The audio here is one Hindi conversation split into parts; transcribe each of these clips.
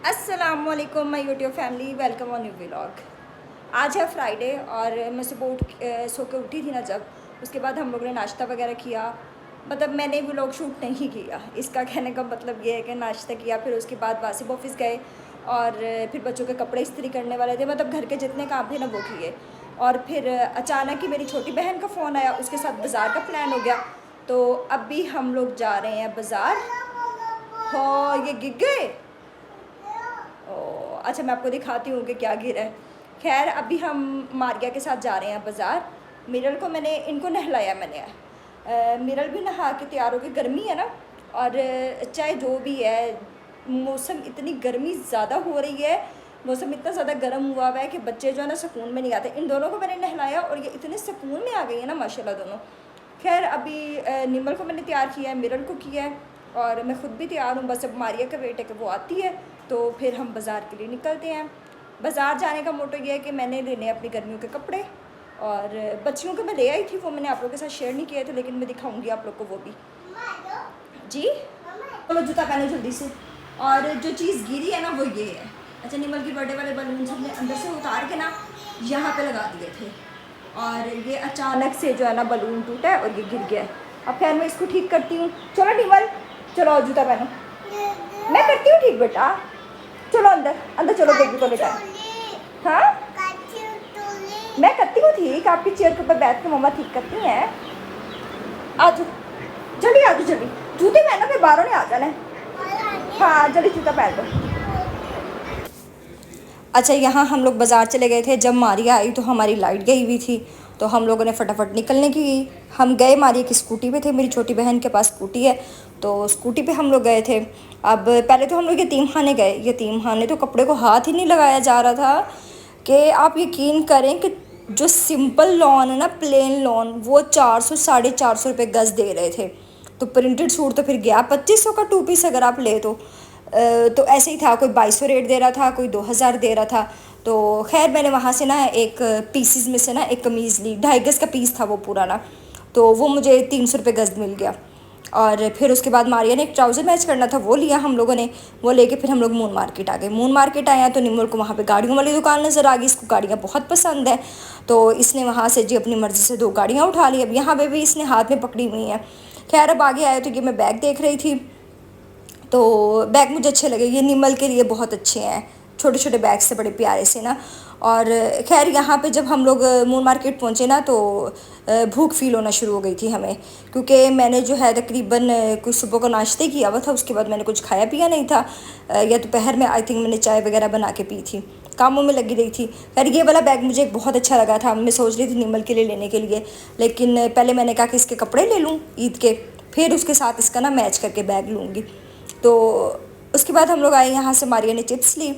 अस्सलामुअलैकुम my YouTube family, welcome on new vlog. आज है फ्राइडे और मैं सुबह सो के उठी थी ना, जब उसके बाद हम लोगों ने नाश्ता वगैरह किया। मतलब मैंने व्लॉग शूट नहीं किया, इसका कहने का मतलब ये है कि नाश्ता किया, फिर उसके बाद वासिफ ऑफिस गए और फिर बच्चों के कपड़े इस्त्री करने वाले थे, मतलब घर के जितने काम थे ना वो किए। और फिर अचानक ही मेरी छोटी बहन का फ़ोन आया, उसके साथ बाज़ार का प्लान हो गया। तो अभी हम लोग जा रहे हैं बाज़ार। हो ये गिर गए। अच्छा, मैं आपको दिखाती हूँ कि क्या गिरा है। खैर, अभी हम मारिया के साथ जा रहे हैं बाज़ार। मिरल को मैंने इनको नहलाया मैंने। मिरल भी नहा के तैयार हो गई, गर्मी है ना। और चाहे जो भी है, मौसम इतनी गर्मी ज़्यादा हो रही है, मौसम इतना ज़्यादा गर्म हुआ है कि बच्चे जो है ना सुकून में नहीं आते। इन दोनों को मैंने नहलाया और ये इतने सुकून में आ गई है ना माशाल्लाह दोनों। खैर, अभी निमल को मैंने तैयार किया है, मिरल को किया है और मैं ख़ुद भी तैयार हूँ। बस अब मारिया का वेट है कि वो आती है तो फिर हम बाज़ार के लिए निकलते हैं। बाज़ार जाने का मोटो ये है कि मैंने लेने अपनी गर्मियों के कपड़े, और बच्चियों के मैं ले आई थी, वो मैंने आप लोगों के साथ शेयर नहीं किए थे, लेकिन मैं दिखाऊंगी आप लोग को वो भी। जी चलो, जूता पहनो जल्दी से। और जो चीज़ गिरी है ना वो ये है। अच्छा, निमल की बर्थडे वाले बलून हमने अंदर से उतार के ना यहाँ पे लगा दिए थे, और ये अचानक से जो है ना बलून टूटा है और ये गिर गया है। अब खैर मैं इसको ठीक करती हूँ। चलो निमल, चलो जूता पहनो। मैं करती हूँ ठीक बेटा, चलो अंदर अंदर चलो, बेबी को लेकर। हाँ, मैं करती हूँ ठीक, आपकी चेयर के ऊपर बैठ के मम्मा ठीक करती हैं। आज जल्दी आ जाओ, जल्दी जूते पहनो, फिर बाहरों ने आ जाना है। हाँ जल्दी जूता पहन लो। अच्छा, यहाँ हम लोग बाज़ार चले गए थे। जब मारिया आई तो हमारी लाइट गई हुई थी, तो हम लोगों ने फटाफट निकलने की। हम गए मारिया की स्कूटी पे थे, मेरी छोटी बहन के पास स्कूटी है तो स्कूटी पे हम लोग गए थे। अब पहले तो हम लोग यतीम खाने गए। यतीम खाने तो कपड़े को हाथ ही नहीं लगाया जा रहा था कि आप यकीन करें कि जो सिंपल लॉन है ना, प्लेन लॉन, वो 400 450 रुपये गज़ दे रहे थे। तो प्रिंटेड सूट तो फिर गया 2500 का, 2 पीस अगर आप ले तो ऐसे ही था। कोई 2200 रेट दे रहा था, कोई 2000 दे रहा था। तो खैर मैंने वहाँ से ना एक पीसीज में से ना एक कमीज़ ली, 2.5 गज़ का पीस था वो पूरा ना, तो वो मुझे 300 रुपये गज़ मिल गया। और फिर उसके बाद मारिया ने एक ट्राउज़र मैच करना था, वो लिया हम लोगों ने। वो लेके फिर हम लोग मून मार्केट आ गए। मून मार्केट आया तो निमल को वहाँ पे गाड़ियों वाली दुकान नज़र आ गई। इसको गाड़ियाँ बहुत पसंद है, तो इसने वहाँ से जी अपनी मर्ज़ी से 2 गाड़ियाँ उठा ली। अब यहाँ पे भी इसने हाथ में पकड़ी हुई हैं। खैर अब आगे आया तो ये मैं बैग देख रही थी, तो बैग मुझे अच्छे लगे। ये निमल के लिए बहुत अच्छे हैं, छोटे छोटे बैग से, बड़े प्यारे से ना। और खैर यहाँ पे जब हम लोग मून मार्केट पहुँचे ना, तो भूख फील होना शुरू हो गई थी हमें, क्योंकि मैंने जो है तकरीबन कुछ सुबह को नाश्ते किया हुआ था, उसके बाद मैंने कुछ खाया पिया नहीं था। या दोपहर में आई थिंक मैंने चाय वगैरह बना के पी थी, कामों में लगी रही थी। खैर ये वाला बैग मुझे बहुत अच्छा लगा था, मैं सोच रही थी निमल के लिए लेने के लिए, लेकिन पहले मैंने कहा कि इसके कपड़े ले लूँ ईद के, फिर उसके साथ इसका ना मैच करके बैग लूँगी। तो उसके बाद हम लोग आए, यहाँ से मारिया ने चिप्स ली।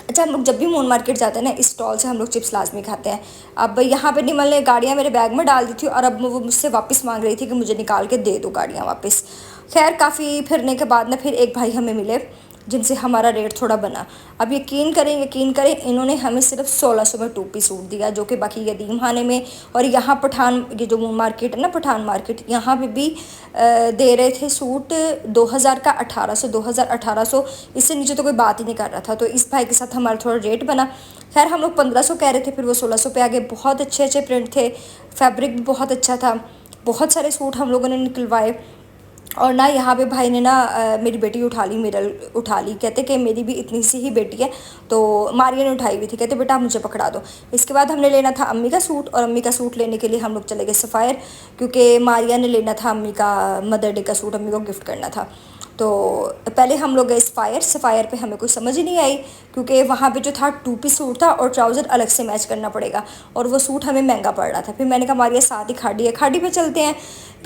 अच्छा, हम लोग जब भी मून मार्केट जाते हैं ना, इस स्टॉल से हम लोग चिप्स लाजमी खाते हैं। अब यहाँ पे निमल ने गाड़ियाँ मेरे बैग में डाल दी थी, और अब वो मुझसे वापस मांग रही थी कि मुझे निकाल के दे दो गाड़ियाँ वापस। खैर काफ़ी फिरने के बाद ना फिर एक भाई हमें मिले, जिनसे हमारा रेट थोड़ा बना। अब यकीन करें इन्होंने हमें सिर्फ 1600 में 2 पीस सूट दिया, जो कि बाकी यतीम खाने में और यहाँ पठान, ये जो मार्केट है ना पठान मार्केट, यहाँ पे भी दे रहे थे सूट 2000 का 1800, 2000 1800, इससे नीचे तो कोई बात ही नहीं कर रहा था। तो इस भाई के साथ हमारा थोड़ा रेट बना। खैर हम लोग 1500 कह रहे थे, फिर वो 1600 पे आ गए। बहुत अच्छे अच्छे प्रिंट थे, फैब्रिक भी बहुत अच्छा था, बहुत सारे सूट हम लोगों ने निकलवाए। और ना यहाँ पे भाई ने ना मेरी बेटी उठा ली, मेरा उठा ली। कहते कि मेरी भी इतनी सी ही बेटी है, तो मारिया ने उठाई हुई थी। कहते बेटा मुझे पकड़ा दो। इसके बाद हमने लेना था अम्मी का सूट, और अम्मी का सूट लेने के लिए हम लोग चले गए सफ़ायर, क्योंकि मारिया ने लेना था अम्मी का मदर डे का सूट, अम्मी को गिफ्ट करना था। तो पहले हम लोग गए सफ़ायर पे हमें कुछ समझ ही नहीं आई, क्योंकि वहाँ पे जो था 2 पीस सूट था और ट्राउज़र अलग से मैच करना पड़ेगा, और वो सूट हमें महंगा पड़ रहा था। फिर मैंने कहा मारिया साथ ही खाड़ी है, खाड़ी पे चलते हैं।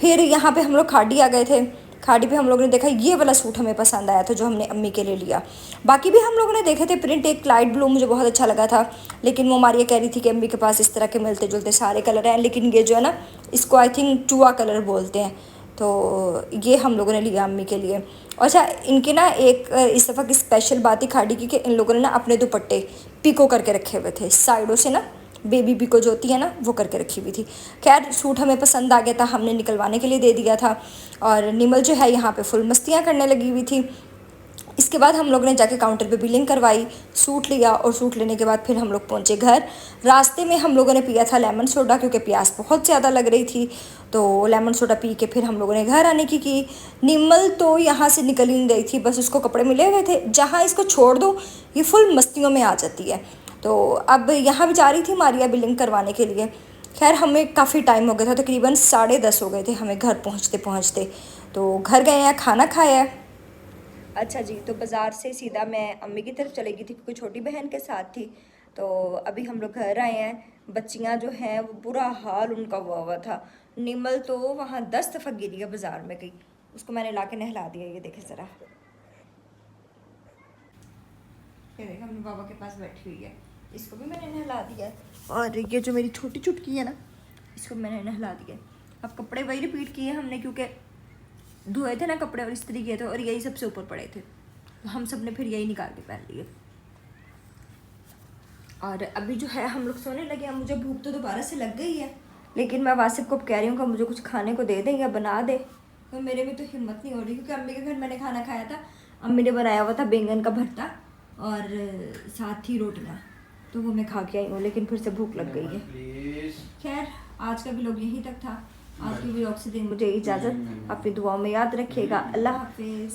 फिर यहाँ पे हम लोग खाड़ी आ गए थे। खाड़ी पे हम लोगों ने देखा, ये वाला सूट हमें पसंद आया था जो हमने अम्मी के लिए लिया। बाकी भी हम लोगों ने देखे थे प्रिंट, एक लाइट ब्लू मुझे बहुत अच्छा लगा था, लेकिन वो मारिया कह रही थी कि अम्मी के पास इस तरह के मिलते जुलते सारे कलर हैं, लेकिन ये जो है ना, इसको आई थिंक चूआ कलर बोलते हैं। तो ये हम लोगों ने लिया अम्मी के लिए। और अच्छा, इनके ना एक इस दफ़ा की स्पेशल बात ही खाड़ी की कि इन लोगों ने ना अपने दुपट्टे पिको करके रखे हुए थे, साइडों से ना बेबी पिको जो होती है ना, वो करके रखी हुई थी। खैर सूट हमें पसंद आ गया था, हमने निकलवाने के लिए दे दिया था। और निमल जो है यहाँ पे फुल मस्तियाँ करने लगी हुई थी। इसके बाद हम लोग ने जाके काउंटर पे बिलिंग करवाई, सूट लिया और सूट लेने के बाद फिर हम लोग पहुंचे घर। रास्ते में हम लोगों ने पिया था लेमन सोडा क्योंकि प्यास बहुत ज़्यादा लग रही थी, तो लेमन सोडा पी के फिर हम लोगों ने घर आने की। निम्मल तो यहाँ से निकल ही नहीं रही थी, बस उसको कपड़े मिले हुए थे, जहाँ इसको छोड़ दो ये फुल मस्तियों में आ जाती है। तो अब यहाँ भी जा रही थी मारिया बिलिंग करवाने के लिए। खैर हमें काफ़ी टाइम हो गया था, तकरीबन 10:30 हो गए थे हमें घर पहुँचते पहुँचते। तो घर गए हैं, खाना खाया है। अच्छा जी, तो बाज़ार से सीधा मैं अम्मी की तरफ चली गई थी क्योंकि छोटी बहन के साथ थी। तो अभी हम लोग घर आए हैं। बच्चियां जो हैं वो बुरा हाल उनका हुआ था। निमल तो वहाँ 10 दफ़ा गिरी है बाज़ार में गई, उसको मैंने ला के नहला दिया। ये देखे ज़रा, ये देखे अपने बाबा के पास बैठी हुई है, इसको भी मैंने नहला दिया है। और ये जो मेरी छोटी चुटकी है ना, इसको मैंने नहला दिया। अब कपड़े वही रिपीट किए हमने क्योंकि धोए थे ना कपड़े और इस्त्री किए थे और यही सबसे ऊपर पड़े थे, तो हम सब ने फिर यही निकाल के पहन लिए। और अभी जो है हम लोग सोने लगे हैं। मुझे भूख तो दोबारा से लग गई है, लेकिन मैं वासिफ को कह रही हूँ कि मुझे कुछ खाने को दे दें या बना दे, तो मेरे में तो हिम्मत नहीं हो रही क्योंकि अम्मी के घर मैंने खाना खाया था। अम्मी ने बनाया हुआ था बैंगन का भरता और साथ ही रोटियाँ, तो वो मैं खा के आई हूँ, लेकिन फिर से भूख लग गई है। खैर आज का व्लॉग यहीं तक था। आज के व्लॉग से दें मुझे इजाज़त। अपनी दुआओं में याद रखिएगा। अल्लाह हाफिज़।